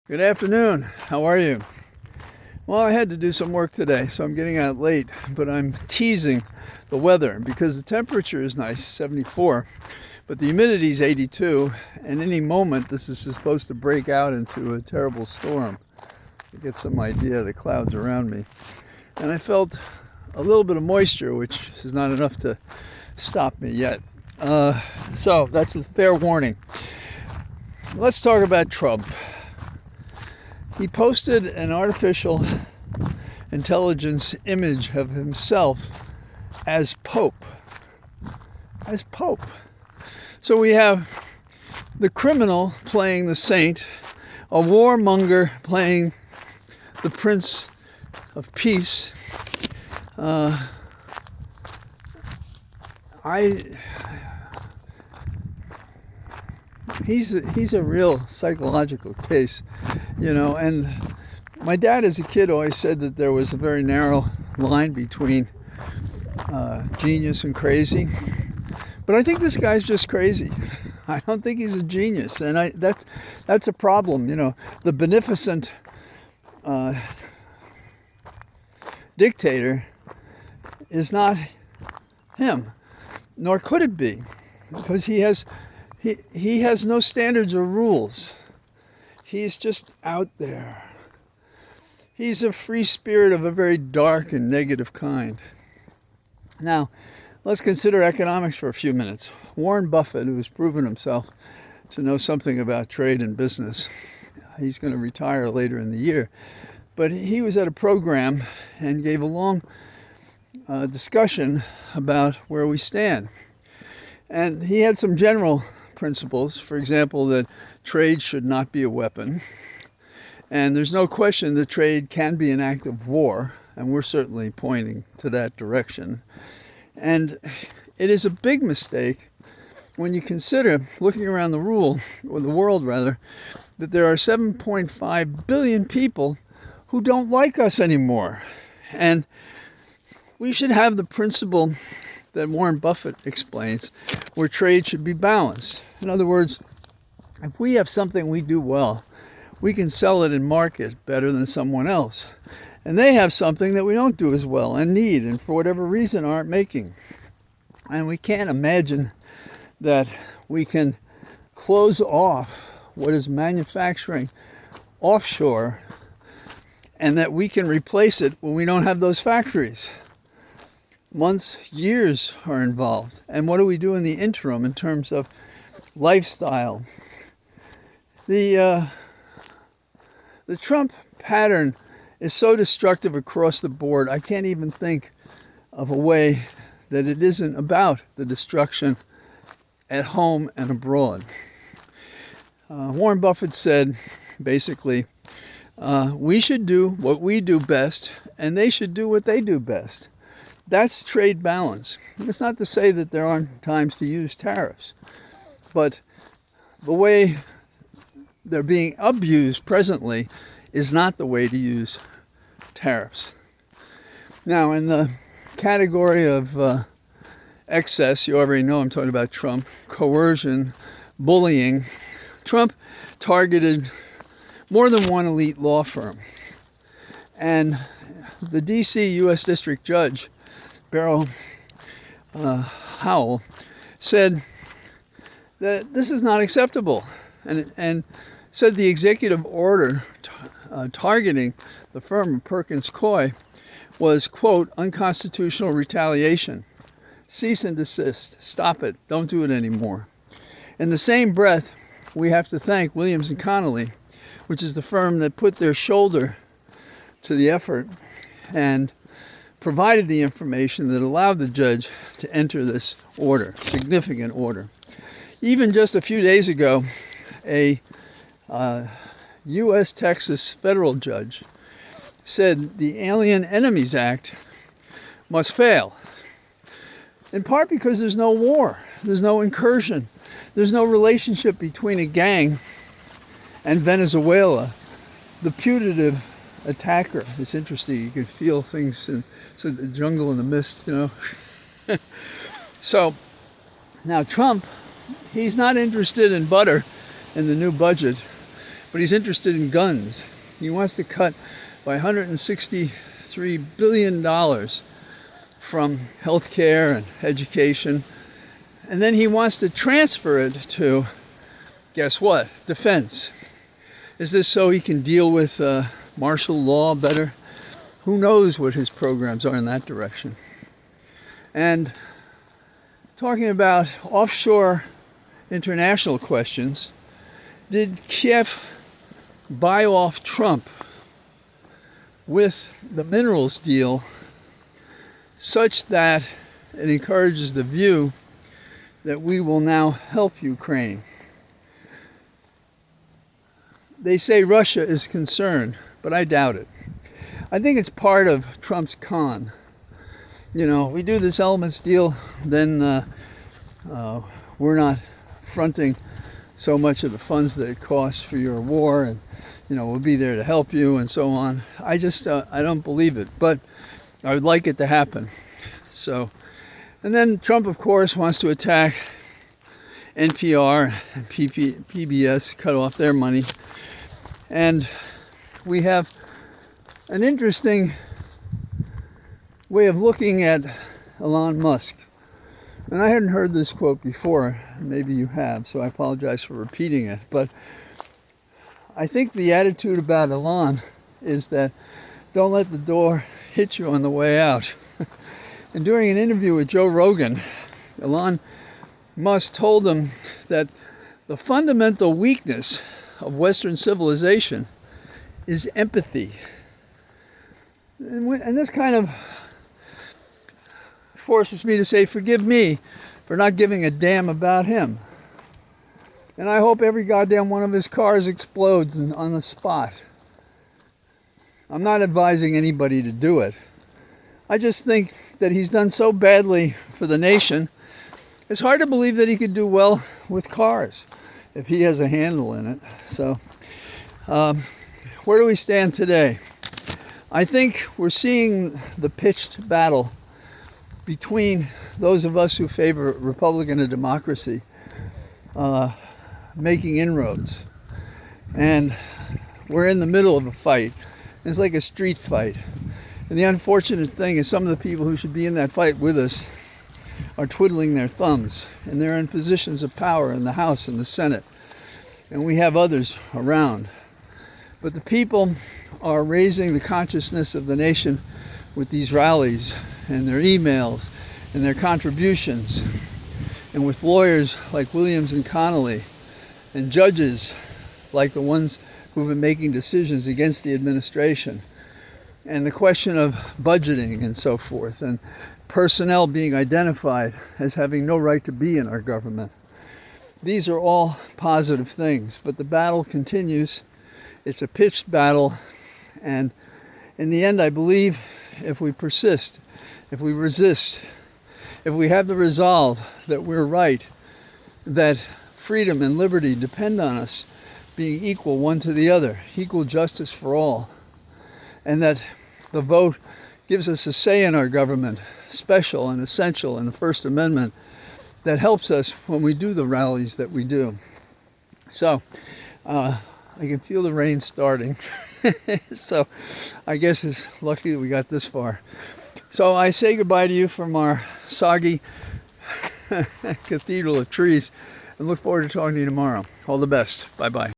Good afternoon. How are you? Well, I had to do some work today, so I'm getting out late, but I'm teasing the weather because the temperature is nice, 74, but the humidity is 82, and any moment this is supposed to break out into a terrible storm. You get some idea of the clouds around me. And I felt a little bit of moisture, which is not enough to stop me yet. So that's a fair warning. Let's talk about Trump. He posted an artificial intelligence image of himself as Pope. As Pope. So we have the criminal playing the saint, a warmonger playing the Prince of Peace. He's a real psychological case, and my dad as a kid always said that there was a very narrow line between genius and crazy. But I think this guy's just crazy. I don't think he's a genius, and that's a problem. The beneficent dictator is not him, nor could it be, because he has no standards or rules. He's just out there. He's a free spirit of a very dark and negative kind. Now, let's consider economics for a few minutes. Warren Buffett, who has proven himself to know something about trade and business, he's going to retire later in the year, but he was at a program and gave a long discussion about where we stand. And he had some general principles, for example, that trade should not be a weapon. And there's no question that trade can be an act of war, and we're certainly pointing to that direction. And it is a big mistake when you consider, looking around the world, that there are 7.5 billion people who don't like us anymore. And we should have the principle that Warren Buffett explains, where trade should be balanced. In other words, if we have something we do well, we can sell it and market better than someone else. And they have something that we don't do as well and need, and for whatever reason aren't making. And we can't imagine that we can close off what is manufacturing offshore and that we can replace it when we don't have those factories. Months, years are involved. And what do we do in the interim in terms of lifestyle? The Trump pattern is so destructive across the board, I can't even think of a way that it isn't about the destruction at home and abroad. Warren Buffett said, basically, we should do what we do best, and they should do what they do best. That's trade balance. It's not to say that there aren't times to use tariffs, but the way they're being abused presently is not the way to use tariffs. Now, in the category of excess, you already know I'm talking about Trump, coercion, bullying. Trump targeted more than one elite law firm. And the D.C. U.S. District Judge, Beryl Howell, said that this is not acceptable, and said the executive order targeting the firm of Perkins Coie was, quote, unconstitutional retaliation. Cease and desist. Stop it. Don't do it anymore. In the same breath, we have to thank Williams and Connolly, which is the firm that put their shoulder to the effort and provided the information that allowed the judge to enter this order, significant order. Even just a few days ago, a U.S. Texas federal judge said the Alien Enemies Act must fail, in part because there's no war, there's no incursion, there's no relationship between a gang and Venezuela, the putative attacker. It's interesting, you can feel things in the jungle and the mist, So, now Trump, he's not interested in butter in the new budget, but he's interested in guns. He wants to cut by $163 billion from healthcare and education. And then he wants to transfer it to, guess what? Defense. Is this so he can deal with martial law better? Who knows what his programs are in that direction? And talking about offshore international questions, did Kiev buy off Trump with the minerals deal such that it encourages the view that we will now help Ukraine? They say Russia is concerned, but I doubt it. I think it's part of Trump's con. You know, we do this elements deal, then we're not fronting so much of the funds that it costs for your war, and we'll be there to help you and so on. I don't believe it, but I would like it to happen. So, and then Trump, of course, wants to attack NPR and PBS, cut off their money. And we have an interesting way of looking at Elon Musk. And I hadn't heard this quote before. Maybe you have, so I apologize for repeating it. But I think the attitude about Elon is that don't let the door hit you on the way out. And during an interview with Joe Rogan, Elon Musk told him that the fundamental weakness of Western civilization is empathy. And this kind of forces me to say, forgive me for not giving a damn about him. And I hope every goddamn one of his cars explodes on the spot. I'm not advising anybody to do it. I just think that he's done so badly for the nation, it's hard to believe that he could do well with cars if he has a handle in it. So, where do we stand today? I think we're seeing the pitched battle between those of us who favor Republican and democracy making inroads. And we're in the middle of a fight. It's like a street fight. And the unfortunate thing is some of the people who should be in that fight with us are twiddling their thumbs. And they're in positions of power in the House and the Senate. And we have others around. But the people are raising the consciousness of the nation with these rallies and their emails and their contributions, and with lawyers like Williams and Connolly, and judges like the ones who've been making decisions against the administration, and the question of budgeting and so forth, and personnel being identified as having no right to be in our government. These are all positive things, but the battle continues. It's a pitched battle, and in the end, I believe if we persist, if we resist, if we have the resolve that we're right, that freedom and liberty depend on us being equal one to the other, equal justice for all, and that the vote gives us a say in our government, special and essential in the First Amendment, that helps us when we do the rallies that we do. So, I can feel the rain starting. So I guess it's lucky that we got this far. So I say goodbye to you from our soggy cathedral of trees and look forward to talking to you tomorrow. All the best. Bye-bye.